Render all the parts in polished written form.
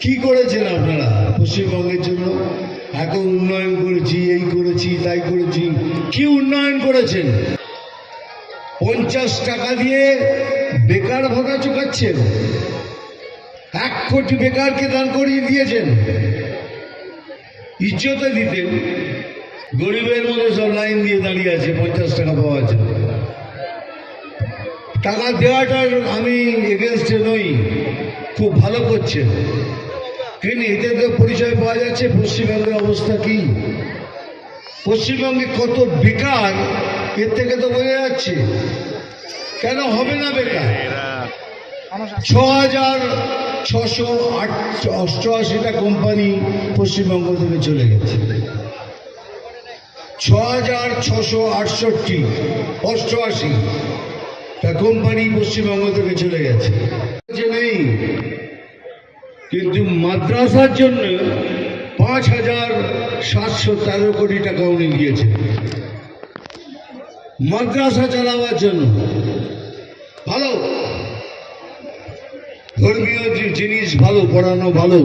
কি করেছেন আপনারা পশ্চিমবঙ্গের জন্য? এখন উন্নয়ন করেছি, এই করেছি, তাই করেছি। কি উন্নয়ন করেছেন? 50 টাকা দিয়ে বেকার ভাতা চুকাচ্ছেন। 1 কোটি বেকারকে দান করিয়ে দিয়েছেন। ইজ্জতে দিতেন, গরিবের মধ্যে সব লাইন দিয়ে দাঁড়িয়ে আছে 50 টাকা পাওয়ার জন্য। টাকা দেওয়াটার আমি এগেনস্টে নই, খুব ভালো করছেন, কিন্তু এতে তো পরিচয় পাওয়া যাচ্ছে পশ্চিমবঙ্গের অবস্থা কি। পশ্চিমবঙ্গে কত বেকার, এর থেকে তো বোঝা যাচ্ছে। কেন হবে না বেকার? 6,688টা কোম্পানি পশ্চিমবঙ্গ থেকে চলে গেছে। 6,688টা কোম্পানি পশ্চিমবঙ্গ থেকে চলে গেছে। নেই, কিন্তু মাদ্রাসার জন্য 5,713 কোটি টাকা উনি দিয়েছেন মাদ্রাসা চালাবার জন্য। ভালো, ধর্মীয় জিনিস ভালো, পড়ানো ভালো,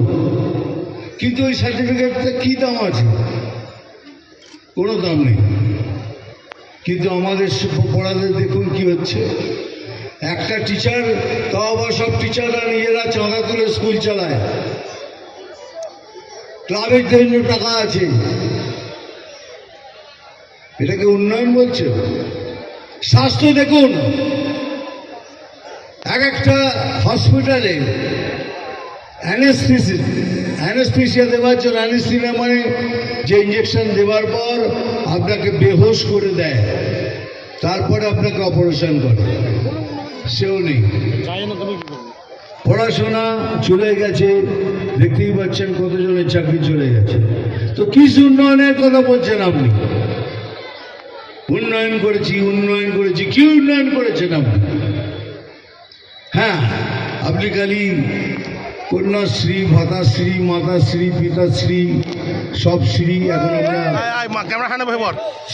কিন্তু ওই সার্টিফিকেটটা কি দাম আছে? কোনো দাম নেই। কিন্তু আমাদের পড়াদের দেখুন কি হচ্ছে। একটা টিচার, তাও আবার সব টিচাররা নিজেরা চাঁদা তুলে স্কুল চালায়, ক্লাবের জন্য টাকা আছে। এটাকে উন্নয়ন বলছে? স্বাস্থ্য দেখুন, এক একটা হসপিটালে অ্যানেস্থেসিয়া দেওয়ার জন্য, অ্যানেস্থেসিয়া মানে যে ইঞ্জেকশন দেওয়ার পর আপনাকে বেহোশ করে দেয়, তারপরে আপনাকে অপারেশন করে, সেও নেই। পড়াশোনা চলে গেছে, দেখতেই পাচ্ছেন কতজনের চাকরি চলে গেছে। তো কি উন্নয়নের কথা বলছেন আপনি? উন্নয়ন করেছি, উন্নয়ন করেছি, কি উন্নয়ন করেছেন আপনি? হ্যাঁ, আপনি খালি কন্যাশ্রী, ভাতাশ্রী, মাতাশ্রী, পিতাশ্রী, সব শ্রী, এখন আমরা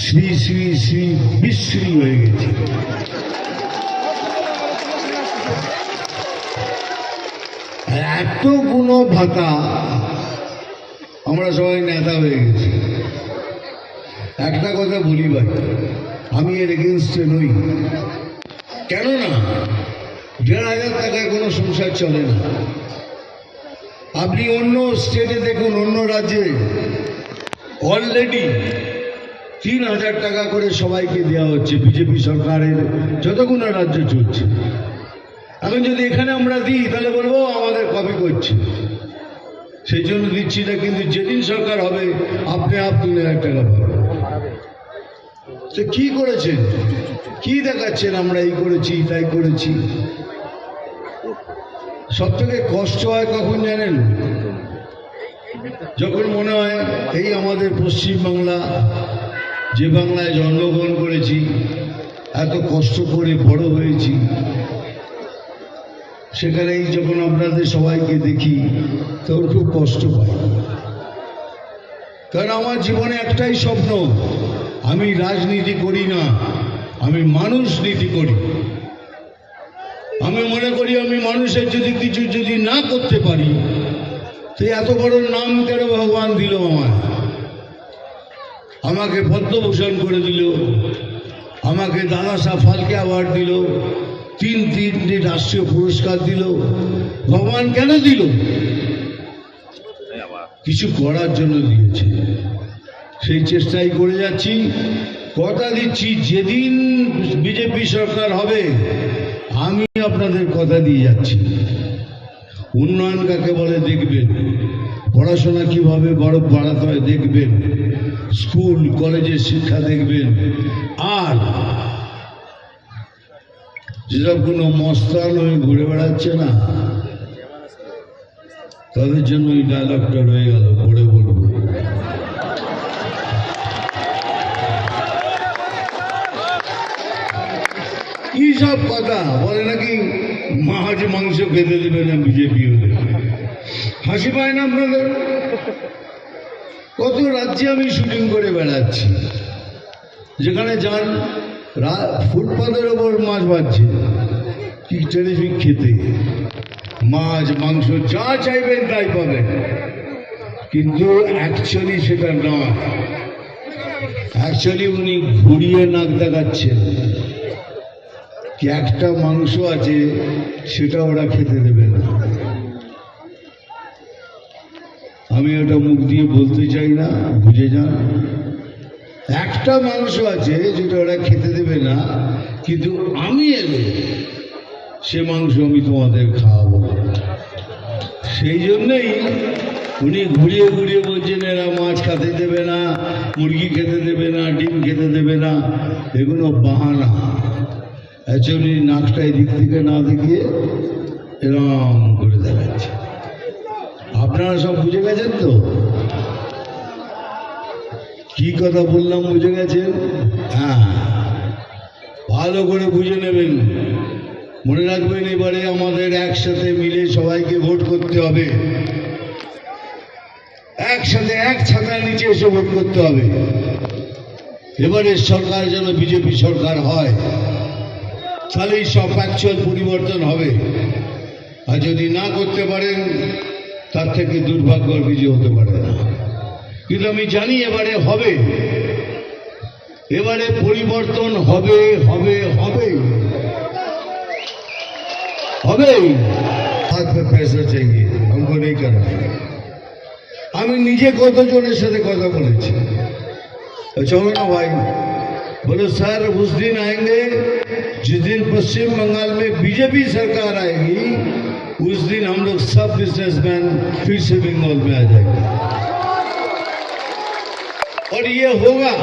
শ্রী শ্রী শ্রী বিশ্রী হয়ে গেছি। এতগুলো ভাতা, আমরা সবাই নেতা হয়ে গেছি। একটা কথা বলি ভাই, আমি এর এগেনস্টে নই। কেননা 1,500 টাকায় কোনো সংসার চলে না। আপনি অন্য স্টেটে দেখুন, অন্য রাজ্যে অলরেডি 3,000 টাকা করে সবাইকে দেওয়া হচ্ছে বিজেপি সরকারের যতগুলো রাজ্য চলছে। এখন যদি এখানে আমরা দিই তাহলে বলবো আমাদের কপি করছে, সেই জন্য দিচ্ছি না। কিন্তু যেদিন সরকার হবে আপনি 3,000 টাকা পাবেন। তো কি করেছেন, কি দেখাচ্ছেন আমরা এই করেছি, তাই করেছি? সব থেকে কষ্ট হয় কখন জানেন? যখন মনে হয় এই আমাদের পশ্চিমবাংলা, যে বাংলায় জন্মগ্রহণ করেছি, এত কষ্ট করে বড় হয়েছি, সেখানেই যখন আপনাদের সবাইকে দেখি তখন খুব কষ্ট পাই। কারণ আমার জীবনে একটাই স্বপ্ন, আমি রাজনীতি করি না, আমি মানুষ নীতি করি। আমি মনে করি আমি মানুষের যদি কিছু যদি না করতে পারি, তো এত বড় নাম কেন ভগবান দিল আমায়? আমাকে পদ্মভূষণ করে দিল, আমাকে দাদা সাহেব ফালকে অ্যাওয়ার্ড দিল, 3টি রাষ্ট্রীয় পুরস্কার দিল। ভগবান কেন দিল? কিছু করার জন্য দিয়েছে। সেই চেষ্টাই করে যাচ্ছি। কথা দিচ্ছি, যেদিন বিজেপি সরকার হবে আমি আপনাদের কথা দিয়ে যাচ্ছি। উন্নয়ন কাকে বলে দেখবেন, পড়াশোনা কিভাবে বাড়াতে হয় দেখবেন, স্কুল কলেজের শিক্ষা দেখবেন। আর যেসব কোনো মস্তান হয়ে ঘুরে বেড়াচ্ছে না, তাদের জন্য এই ডায়লগটা রয়ে গেল, পড়ে বলবো। কি সব কথা বলে নাকি মাছ মাংস খেতে দেবে না বিজেপি হলে? হাসি পায় না আপনাদের? কত রাজ্যে আমি শুটিং করে বেড়াচ্ছি, যেখানে যান ফুটপাতের ওপর মাছ বাজছে, কি টেরিফিক খেতে। মাছ মাংস যা চাইবেন তাই পাবেন, কিন্তু অ্যাকচুয়ালি সেটা নয়। অ্যাকচুয়ালি উনি ঘুরিয়ে নাক দেখাচ্ছেন কি একটা মাংস আছে সেটা ওরা খেতে দেবে না। আমি ওটা মুখ দিয়ে বলতে চাই না, বুঝে যান। একটা মাংস আছে যেটা ওরা খেতে দেবে না, কিন্তু আমি এলে সে মাংস আমি তোমাদের খাওয়াবো। সেই জন্যই উনি ঘুরিয়ে ঘুরিয়ে বলছেন এরা মাছ খেতে দেবে না, মুরগি খেতে দেবে না, ডিম খেতে দেবে না, এগুলো বাহানা। অ্যাকচুয়ালি নাকটা এদিক থেকে না দেখিয়ে এরম করে দেখাচ্ছে। আপনারা সব বুঝে গেছেন তো কি কথা বললাম? বুঝে গেছেন? হ্যাঁ, ভালো করে বুঝে নেবেন। মনে রাখবেন এবারে আমাদের একসাথে মিলে সবাইকে ভোট করতে হবে, একসাথে এক ছাতার নিচে এসে ভোট করতে হবে। এবারের সরকার যেন বিজেপি সরকার হয়, তাহলেই সব অ্যাকচুয়াল পরিবর্তন হবে। আর যদি না করতে পারেন তার থেকে দুর্ভাগ্য কিছু হতে পারে না। কিন্তু আমি জানি এবারে হবে, এবারে পরিবর্তন হবে হবে হবে হবে। হাত পে পয়সা চাই हमको नहीं करना। আমি নিজে কতজনের সাথে কথা বলেছি, চলো না ভাই, बोलो सर उस दिन आएंगे जिस दिन पश्चिम बंगाल में बीजेपी सरकार आएगी, उस दिन हम लोग सब बिजनेसमैन फिर से बंगाल में आ जाएंगे। और ये होगा,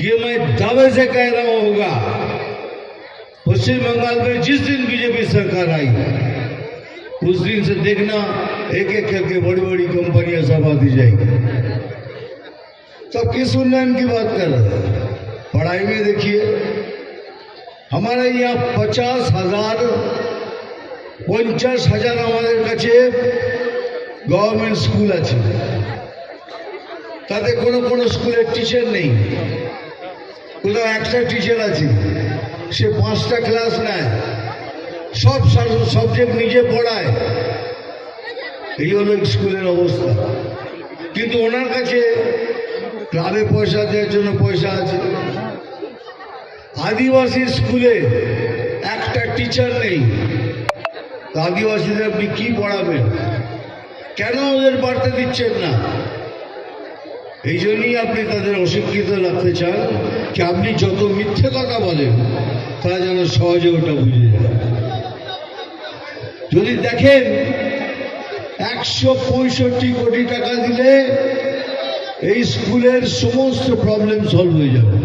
ये मैं दावे से कह रहा हूं, होगा। पश्चिम बंगाल में जिस दिन बीजेपी सरकार आई, उस दिन से देखना एक एक करके बड़ी बड़ी कंपनियां सब आती जाएंगी। सब किस उन्नयन की बात कर रहे हैं? पढ़ाई में देखिए, हमारे यहाँ 50,000 हमारे কাছে गवर्नमेंट स्कूल আছে, তাতে কোনো স্কুলের টিচার নেই। কোথাও একটা টিচার আছে, সে 5টা ক্লাস নেয়, সব সাবজেক্ট নিজে পড়ায়। এই হলো স্কুলের অবস্থা। কিন্তু ওনার কাছে ক্লাবে পয়সা দেওয়ার জন্য পয়সা আছে। আদিবাসী স্কুলে একটা টিচার নেই, আদিবাসীদের আপনি কি পড়াবেন? কেন ওদের বাড়তে দিচ্ছেন না? এই জন্যই আপনি তাদের অশিক্ষিত রাখতে চান, কি আপনি যত মিথ্যে কথা বলেন তারা যেন সহজে ওটা বুঝে যায়। যদি দেখেন 165 কোটি টাকা দিলে এই স্কুলের সমস্ত প্রবলেম সলভ হয়ে যাবে।